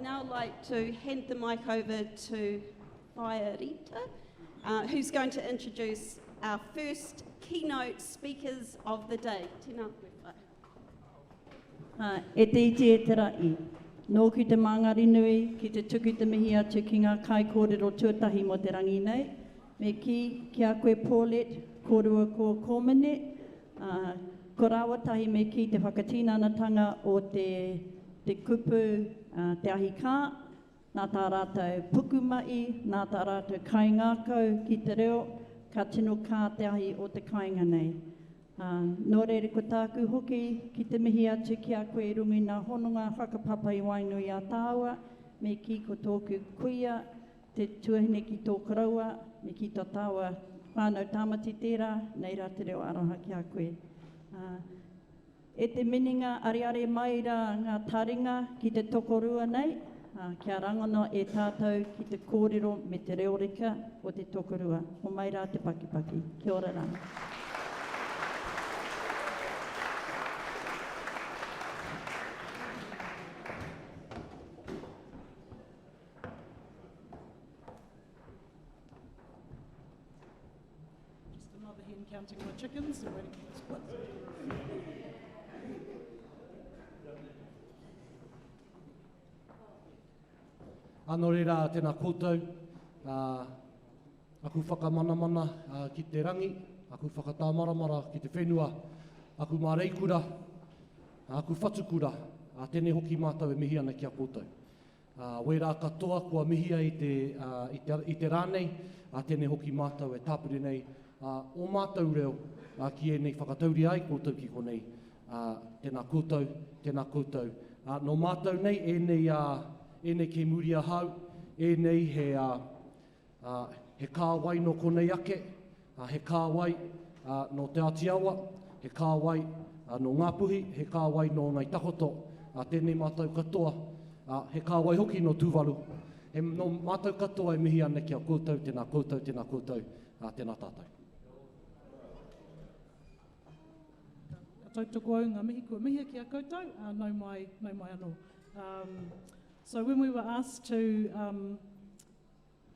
I'd now like to hand the mic over to Whaerita, who's going to introduce our first keynote speakers of the day. Tēnā koe whai. E te iti e te rai. Nō ki te mangari nui, ki te tuku te mihi atu ki ngā kai kōrero tuatahi mo te rangi nei. Me ki a koe Paulette, kōrua ko Komene. Ko rāwatahi me ki te whakatīnanatanga o te kupu te ahi kā. Nā tā rātou pukumai, nā tā rātou kaingākau ki te reo, ka tino kā te ahi o te kāinga nei. Nō reire ko tāku hoki ki te mihi atu ki a koe rungi ngā hononga whakapapa i Whanau i a tāua, me ki ko tōku kuia, te tuahine ki tō karaua, me ki tō tāua whānau Tamati tērā, nei rā te reo aroha ki a koe. E te mininga ariare mai rā ngā taringa ki te tokorua nei, kia rangono e tātou ki te kōrero me te reoreka o te tokorua. O mai rā te pakipaki. Kia ora rā. Just another hen counting my chickens and waiting for the splits. Anō reira, tēnā koutou, aku whakamanamana ki te rangi, aku whakatāmaramara ki te whenua, aku mā reikura, aku whatukura, tēnei hoki mātou e mihi ana ki a koutou. Wei rā katoa kua mihia i te rānei, tēnei hoki mātou e tāpiri nei, o mātou reo ki e nei whakatauri ai koutou ki konei. Tēnā koutou, tēnā koutou. No mātou nei, e nei ke muri ahau, e nei he kāwai no konei ake, he kāwai no te Atiawa, he kāwai no Ngāpuhi, he kāwai no Ngai Takoto, tēnei mātou katoa, he kāwai hoki no Tuvalu. No mātou katoa e mihi ana ki a koutou, tēnā koutou, tēnā koutou, tēnā tātou. Tautoko au ngā mihi kua mihi ki a koutou, nau mai anō. So when we were asked to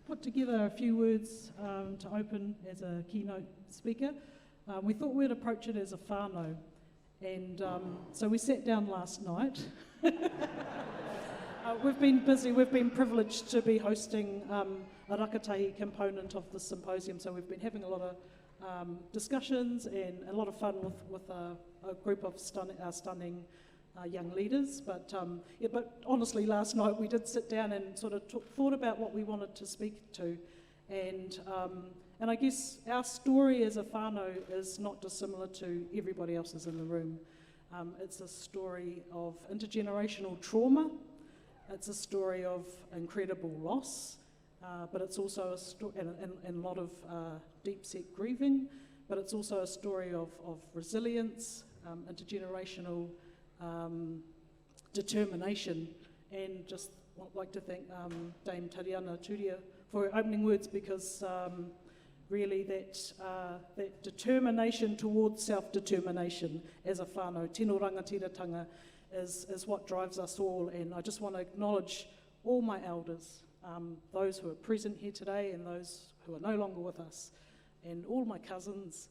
put together a few words to open as a keynote speaker, we thought we'd approach it as a whānau. And so we sat down last night. We've been busy, we've been privileged to be hosting a rakatahi component of the symposium, so we've been having a lot of discussions and a lot of fun with a group of stunning young leaders, but honestly last night we did sit down and sort of thought about what we wanted to speak to, and I guess our story as a whānau is not dissimilar to everybody else's in the room. It's a story of intergenerational trauma, it's a story of incredible loss, but it's also a story and a lot of deep-set grieving, but it's also a story of resilience, intergenerational determination, and just like to thank Dame Tariana Turia for her opening words, because really that determination towards self-determination as a whānau, tino rangatiratanga, is what drives us all. And I just want to acknowledge all my elders, those who are present here today and those who are no longer with us, and all my cousins,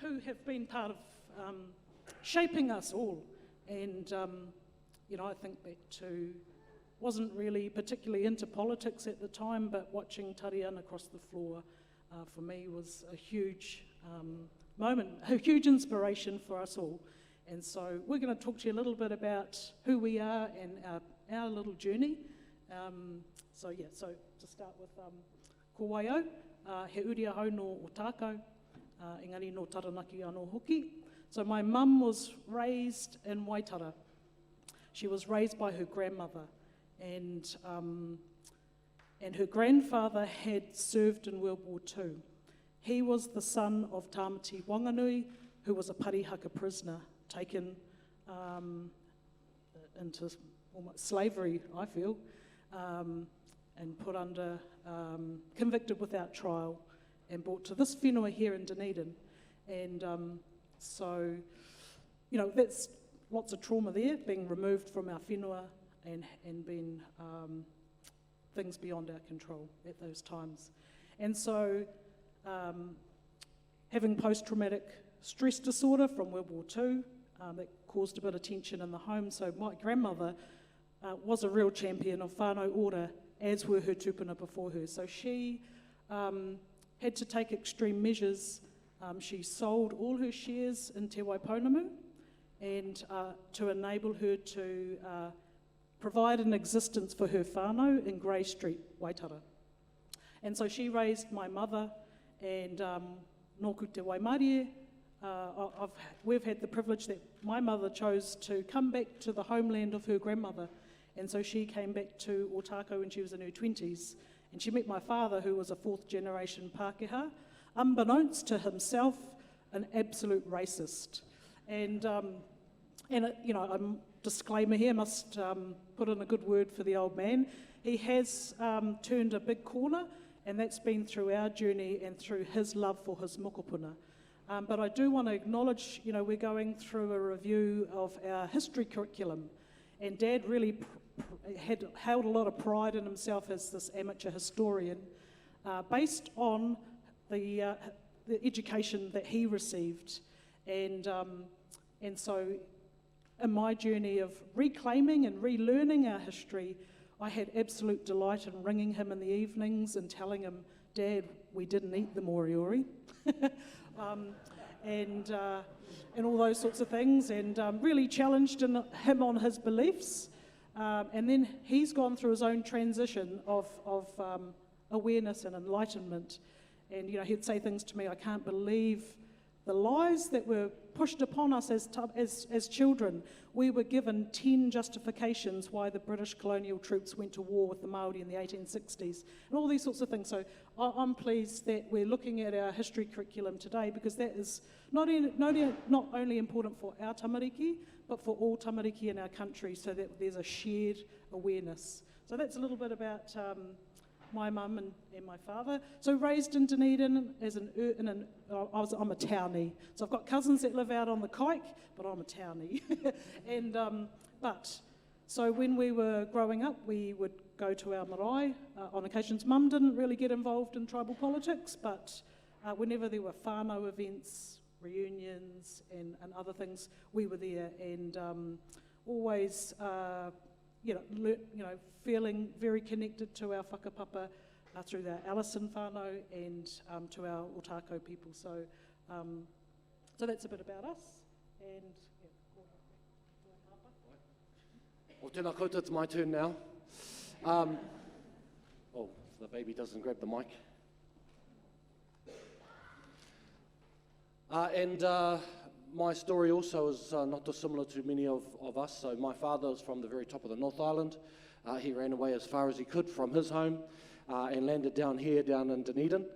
who have been part of shaping us all. And I think back to, wasn't really particularly into politics at the time, but watching Tariana across the floor for me was a huge moment, a huge inspiration for us all. And so we're going to talk to you a little bit about who we are and our little journey. So to start with, ko waio, he uri ahau no o tākau, engari no taranaki anō hoki. So my mum was raised in Waitara. She was raised by her grandmother, and her grandfather had served in World War II. He was the son of Tamati Whanganui, who was a parihaka prisoner, taken into almost slavery, I feel, and put under, convicted without trial, and brought to this whenua here in Dunedin. And so, that's lots of trauma there, being removed from our whenua and being things beyond our control at those times. And so having post-traumatic stress disorder from World War II, that caused a bit of tension in the home. So my grandmother was a real champion of whānau order, as were her tupuna before her. So she had to take extreme measures. She sold all her shares in Te Waipounamu and to enable her to provide an existence for her whānau in Grey Street, Waitara. And so she raised my mother and Nōku Te Waimarie. We've had the privilege that my mother chose to come back to the homeland of her grandmother. And so she came back to Otako when she was in her 20s. And she met my father, who was a fourth generation Pākehā, unbeknownst to himself, an absolute racist. And a disclaimer here, must put in a good word for the old man. He has turned a big corner, and that's been through our journey and through his love for his mokopuna. But I do want to acknowledge, we're going through a review of our history curriculum, and Dad really had held a lot of pride in himself as this amateur historian, based on the education that he received. And so in my journey of reclaiming and relearning our history, I had absolute delight in ringing him in the evenings and telling him, Dad, we didn't eat the moriori. And all those sorts of things, and really challenged him on his beliefs. And then he's gone through his own transition of awareness and enlightenment. And he'd say things to me, I can't believe the lies that were pushed upon us as children. We were given 10 justifications why the British colonial troops went to war with the Māori in the 1860s, and all these sorts of things. So I'm pleased that we're looking at our history curriculum today, because that is not only important for our tamariki, but for all tamariki in our country, so that there's a shared awareness. So that's a little bit about my mum and my father. So raised in Dunedin as I'm a townie. So I've got cousins that live out on the Kaik, but I'm a townie. So when we were growing up, we would go to our marae. On occasions, Mum didn't really get involved in tribal politics, but whenever there were whānau events, reunions and other things, we were there, and always feeling very connected to our whakapapa through the Allison whānau and to our Otako people. So that's a bit about us. And Well, tēnā koutou, it's my turn now. The baby doesn't grab the mic. My story also is not dissimilar to many of us. So my father is from the very top of the North Island. He ran away as far as he could from his home and landed down in Dunedin.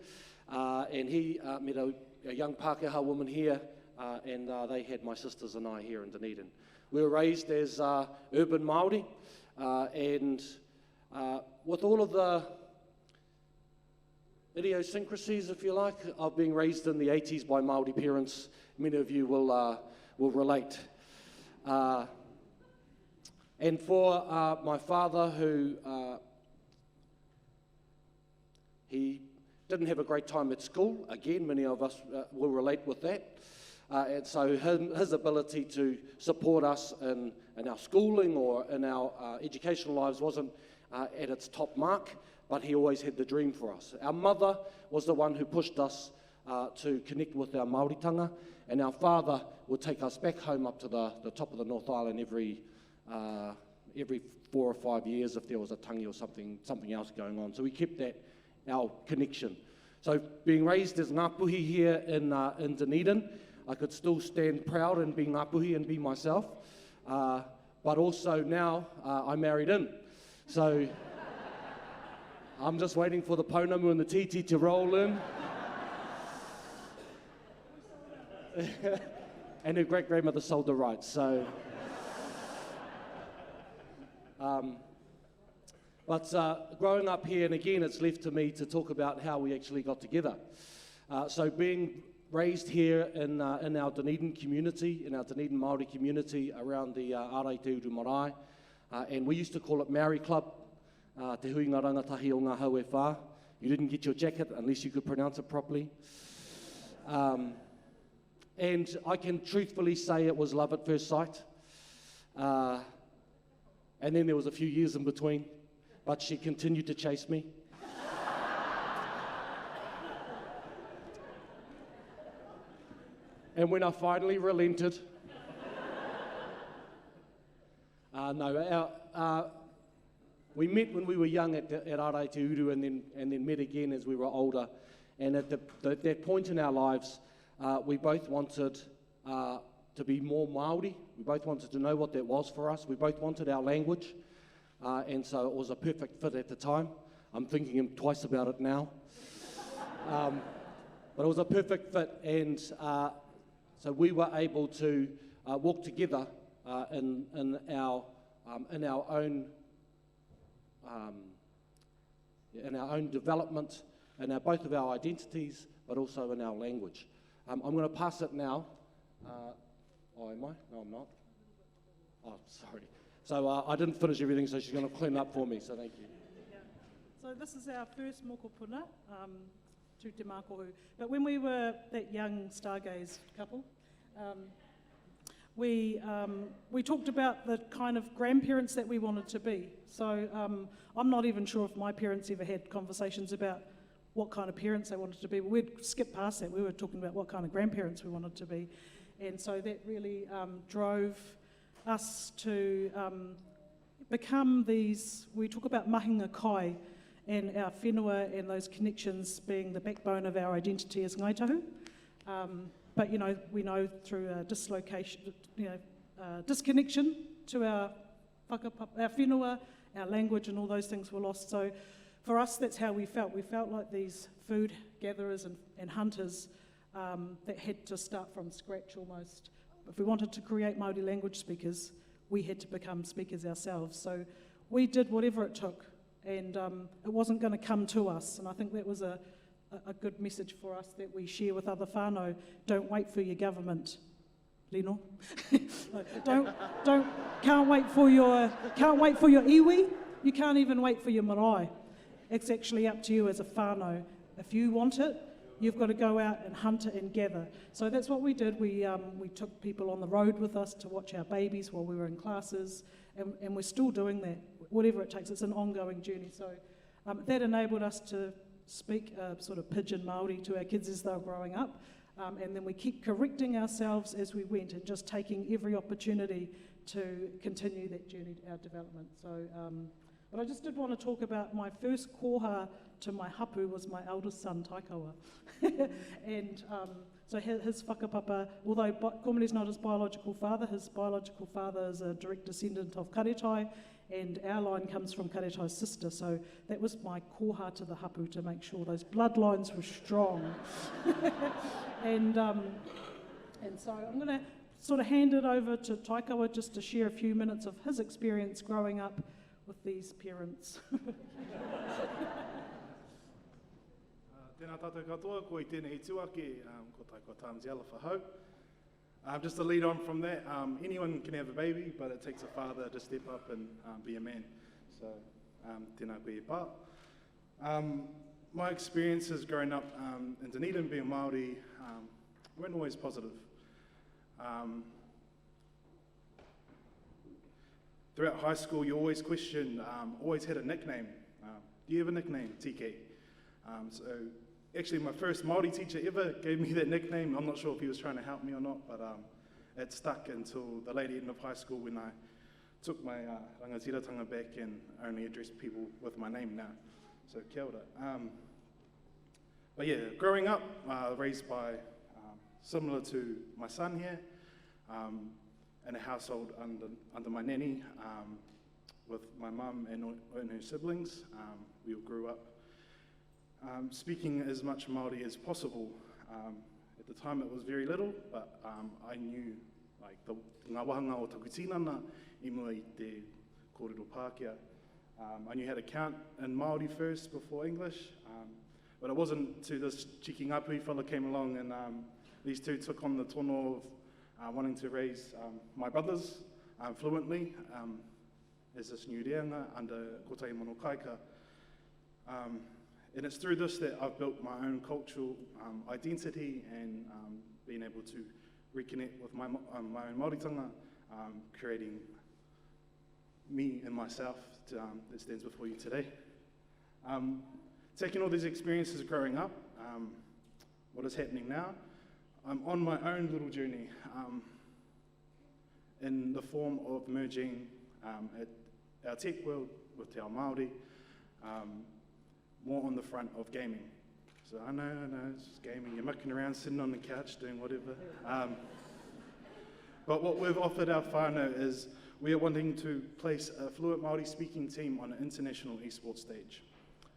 And he met a young Pākehā woman here, and they had my sisters and I here in Dunedin. We were raised as urban Māori, and with all of the idiosyncrasies, if you like, of being raised in the 80s by Māori parents, many of you will relate. And for my father, who he didn't have a great time at school, again, many of us will relate with that. And so his ability to support us in our schooling or in our educational lives wasn't at its top mark, but he always had the dream for us. Our mother was the one who pushed us to connect with our Māoritanga, and our father would take us back home up to the top of the North Island every 4 or 5 years if there was a tangi or something else going on. So we kept that, our connection. So being raised as Ngāpuhi here in Dunedin, I could still stand proud in being Ngāpuhi and be myself, but also now I'm married in. So I'm just waiting for the pounamu and the titi to roll in. And her great-grandmother sold the rights, so... growing up here, and again, it's left to me to talk about how we actually got together. So being raised here in our Dunedin community, in our Dunedin Māori community around the Ārai Te Uru Marae. And we used to call it Maori Club, Te hui ngā rangatahi o ngā hau e whā. You didn't get your jacket unless you could pronounce it properly. And I can truthfully say it was love at first sight. And then there was a few years in between, but she continued to chase me. And when I finally relented, we met when we were young at Ārai Te Uru and then met again as we were older. And at that point in our lives, we both wanted to be more Māori. We both wanted to know what that was for us. We both wanted our language. And so it was a perfect fit at the time. I'm thinking twice about it now. But it was a perfect fit, and so we were able to walk together in our own development, in both of our identities, but also in our language. I'm going to pass it now. Oh, am I? No, I'm not. Oh, sorry. So I didn't finish everything, so she's going to clean up for me, so thank you. Yeah. So this is our first mokopuna, to Te Mākohu. But when we were that young stargaze couple, we talked about the kind of grandparents that we wanted to be. So I'm not even sure if my parents ever had conversations about what kind of parents they wanted to be. But we'd skip past that. We were talking about what kind of grandparents we wanted to be. And so that really drove us to become these, we talk about mahinga kai, and our whenua and those connections being the backbone of our identity as ngaitahu. But we know through dislocation, disconnection to our whenua, our language, and all those things were lost. So for us, that's how we felt. We felt like these food gatherers and hunters that had to start from scratch almost. If we wanted to create Māori language speakers, we had to become speakers ourselves. So we did whatever it took, and it wasn't going to come to us. And I think that was a good message for us that we share with other whānau. Don't wait for your government, Lino. Can't wait for your iwi. You can't even wait for your marae. It's actually up to you as a whānau. If you want it, you've got to go out and hunt it and gather. So that's what we did. We took people on the road with us to watch our babies while we were in classes, and we're still doing that, whatever it takes. It's an ongoing journey. So that enabled us to speak sort of pidgin Māori to our kids as they were growing up, and then we keep correcting ourselves as we went and just taking every opportunity to continue that journey, our development. So, but I just did want to talk about my first koha to my hapu was my eldest son, Taikawa. And so his whakapapa, although Komene's not his biological father is a direct descendant of Karetai, and our line comes from Karetai's sister, so that was my koha to the hapu to make sure those bloodlines were strong. And so I'm going to sort of hand it over to Taikawa just to share a few minutes of his experience growing up with these parents. Tēnā tātou katoa, ko I tēnei tuake, ko Taikawa Tāmzi Elliffe hau. Just to lead on from that, anyone can have a baby, but it takes a father to step up and be a man. So, tēnā koe e pā. My experiences growing up in Dunedin, being Māori, weren't always positive. Throughout high school, you always questioned, always had a nickname. Do you have a nickname, TK? So actually my first Māori teacher ever gave me that nickname. I'm not sure if he was trying to help me or not, but it stuck until the late end of high school when I took my rangatiratanga back and only addressed people with my name now. So kia ora. But yeah, growing up, raised by, similar to my son here, in a household under my nanny, with my mum and her siblings. We all grew up speaking as much Māori as possible. At the time it was very little, but I knew like ngā wahanga o taku tinana, I mua I te kōrero Pākehā. I knew how to count in Māori first before English, but it wasn't to this cheeky ngāpui fella came along and these two took on the tono of wanting to raise my brothers fluently as this new reanga under Kotahi Mono Kaika. And it's through this that I've built my own cultural identity and being able to reconnect with my own Māoritanga, creating me and myself that stands before you today. Taking all these experiences growing up, what is happening now, I'm on my own little journey in the form of merging our tech world with Te Ao Māori, more on the front of gaming. So I know, it's just gaming, you're mucking around, sitting on the couch, doing whatever. But what we've offered our whānau is we are wanting to place a fluent Māori speaking team on an international esports stage.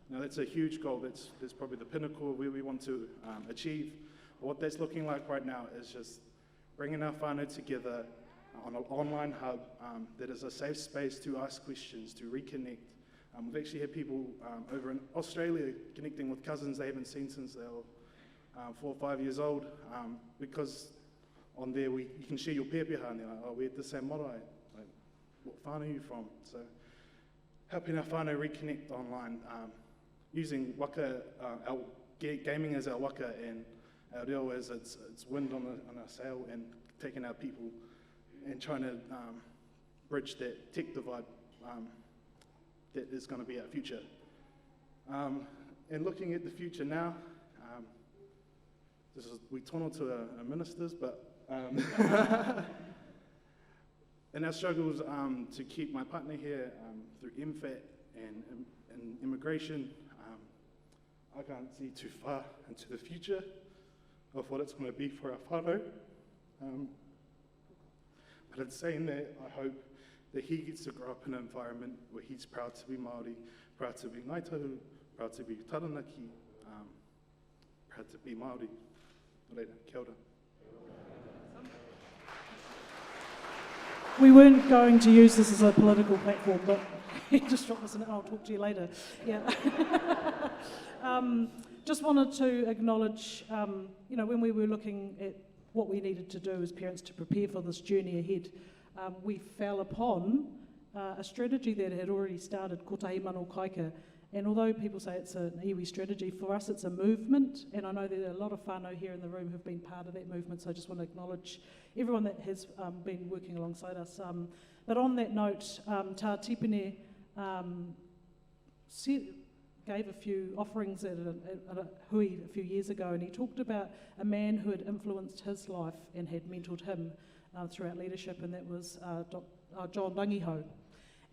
Now that's a huge goal, that's probably the pinnacle of where we want to achieve. But what that's looking like right now is just bringing our whānau together on an online hub that is a safe space to ask questions, to reconnect. We've actually had people over in Australia connecting with cousins they haven't seen since they were 4 or 5 years old, because on there you can share your pēpeha and they're like, oh, we're the same marae. Like, what whānau are you from? So helping our whānau reconnect online, using waka, our gaming as our waka and our reo as its wind on our sail, and taking our people and trying to bridge that tech divide that is going to be our future. And looking at the future now, we tono to our ministers, but in our struggles to keep my partner here through MFAT and immigration, I can't see too far into the future of what it's going to be for our whānau. But in saying that, I hope that he gets to grow up in an environment where he's proud to be Māori, proud to be Ngāi Tahu, proud to be Taranaki, proud to be Māori. Later, kia ora. We weren't going to use this as a political platform, but he just dropped this in. I'll talk to you later. Yeah. Just wanted to acknowledge, when we were looking at what we needed to do as parents to prepare for this journey ahead, we fell upon a strategy that had already started, Kotahi Mono Kaika. And although people say it's an iwi strategy, for us it's a movement, and I know there are a lot of whānau here in the room who've been part of that movement, so I just want to acknowledge everyone that has been working alongside us. But on that note, Tā Tipene gave a few offerings at a hui a few years ago, and he talked about a man who had influenced his life and had mentored him throughout leadership, and that was John Rangiho.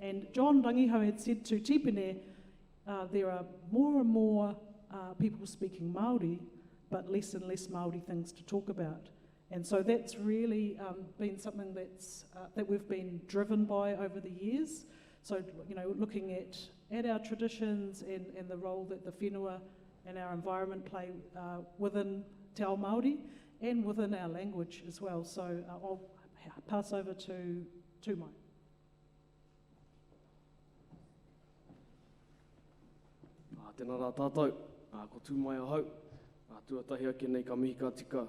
And John Rangiho had said to Tipene, there are more and more people speaking Māori, but less and less Māori things to talk about. And so that's really been something that we've been driven by over the years. So, looking at our traditions and the role that the whenua and our environment play within Te Ao Māori and within our language as well. So I'll pass over to Mai. Tēnā rā tātou, ko tū mai ahau, tuatahi ake nei ka mihi ka tika,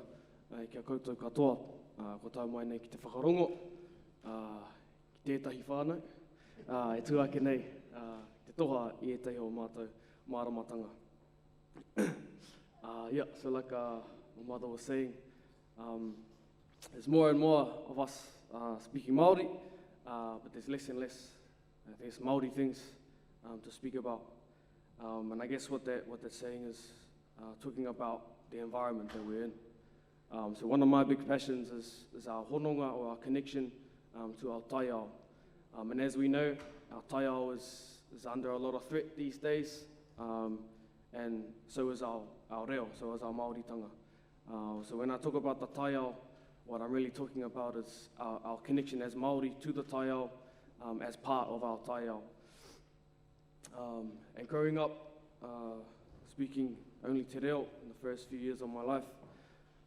kia koutou katoa, ko tau mai nei ki te whakarongo, ki tētahi whānau, e tū ake nei, te toha I etahi o mātou māramatanga. So like my mother was saying, there's more and more of us speaking Māori, but there's less and less, there's Māori things to speak about. And I guess what they're saying is talking about the environment that we're in. So one of my big passions is our hononga, or our connection to our taiao. And as we know, our taiao is under a lot of threat these days, and so is our reo, so is our Māoritanga. So when I talk about the taiao, what I'm really talking about is our connection as Māori to the taiao, as part of our taiao. And growing up, speaking only te reo in the first few years of my life,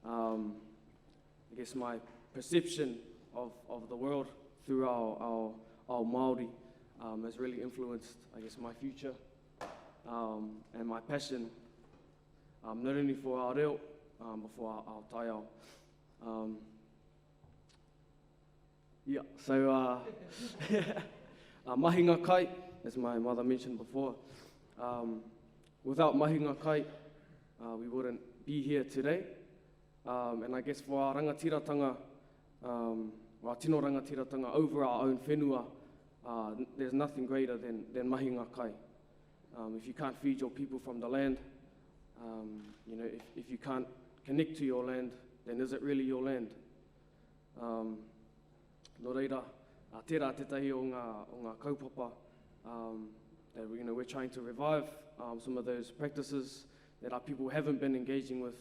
I guess my perception of the world through our Māori has really influenced, I guess, my future and my passion, not only for our reo, before our taiao. Yeah, so mahinga kai, as my mother mentioned before. Without mahinga kai, we wouldn't be here today. And I guess for our rangatiratanga, our tino rangatiratanga over our own whenua, there's nothing greater than mahinga kai. If you can't feed your people from the land, you know, if you can't connect to your land, then is it really your land? No reira, tērā tētahi o ngā kaupapa, that we're trying to revive some of those practices that our people haven't been engaging with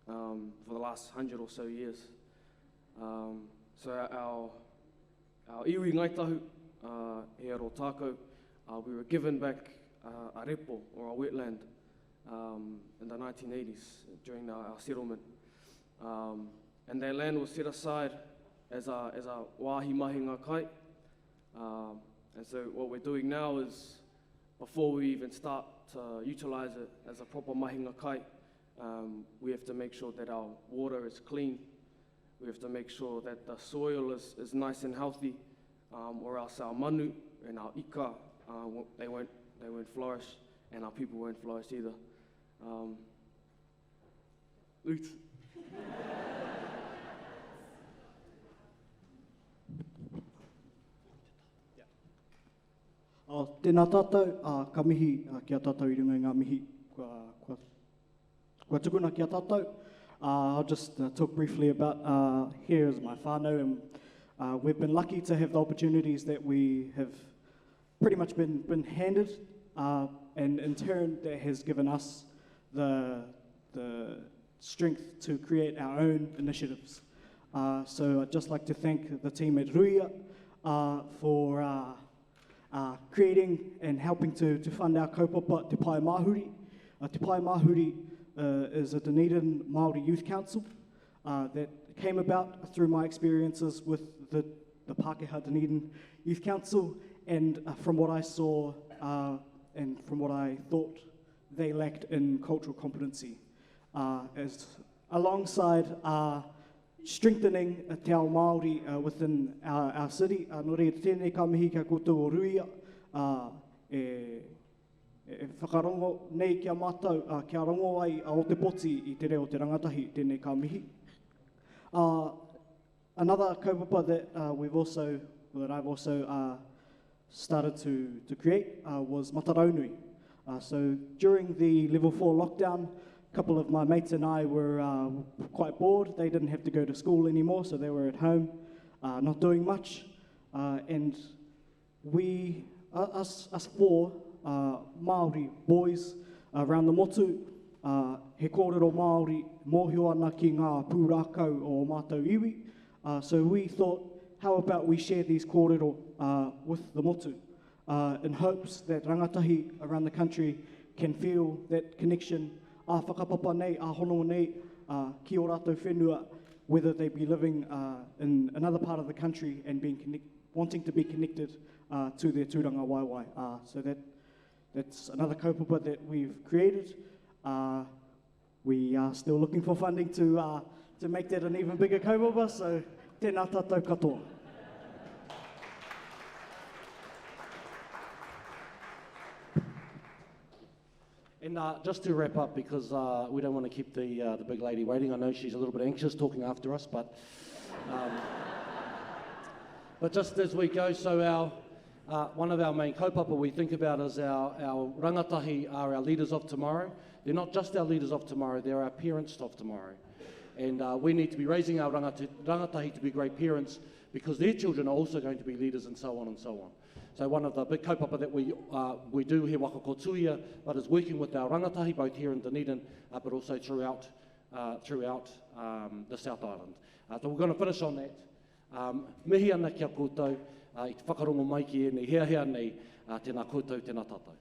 for the last 100 or so years. So our iwi ngaitahu here at Otako, we were given back a repo, or a wetland, in the 1980s during our settlement. And that land was set aside as a wāhi mahinga kai. And so what we're doing now is, before we even start to utilise it as a proper mahinga kai, we have to make sure that our water is clean. We have to make sure that the soil is nice and healthy, or else our manu and our ika, they won't flourish, and our people won't flourish either. Lute. Tēnā tātou, ka mihi kia tātou I runga I ngā mihi kua tukuna kia tātou. I'll just talk briefly about here as my whānau, and we've been lucky to have the opportunities that we have pretty much been handed, and in turn that has given us the strength to create our own initiatives. So I'd just like to thank the team at Ruia for creating and helping to fund our kaupapa Te Pai Mahuri. Te Pai Mahuri is a Dunedin Māori Youth Council that came about through my experiences with the Pākehā Dunedin Youth Council, and from what I saw and from what I thought they lacked in cultural competency. As alongside strengthening te ao Māori within our city, no reira tēnei ka mihi kia koutou o Ruia, e whakarongo nei kia mātou, kia rongo ai o te poti I te reo te rangatahi, tēnei ka mihi. Another kaupapa that I've also started to create was mataraunui. So during the level 4 lockdown, a couple of my mates and I were quite bored. They didn't have to go to school anymore, so they were at home, not doing much. And us four Māori boys around the motu, he kōrero Māori mōhio ana ki ngā pūrākau o mātou iwi. So we thought, how about we share these kōrero with the motu, in hopes that rangatahi around the country can feel that connection, whakapapa nei, hono nei, ki o rātou whenua, whether they be living in another part of the country and wanting to be connected to their tūranga waiwai. So that's another kaupapa that we've created. We are still looking for funding to make that an even bigger kaupapa, so tēnā tātou katoa. And just to wrap up, because we don't want to keep the big lady waiting. I know she's a little bit anxious talking after us, but just as we go, so one of our main kaupapa we think about is our rangatahi are our leaders of tomorrow. They're not just our leaders of tomorrow, they're our parents of tomorrow. And we need to be raising our rangatahi to be great parents, because their children are also going to be leaders, and so on and so on. So one of the big kaupapa that we do here waka kotuia, but is working with our rangatahi, both here in Dunedin, but also throughout the South Island. So we're going to finish on that. Mihi ana kia koutou, I te whakarongo mai ki e nei, hea nei, tēnā koutou, tēnā tātou.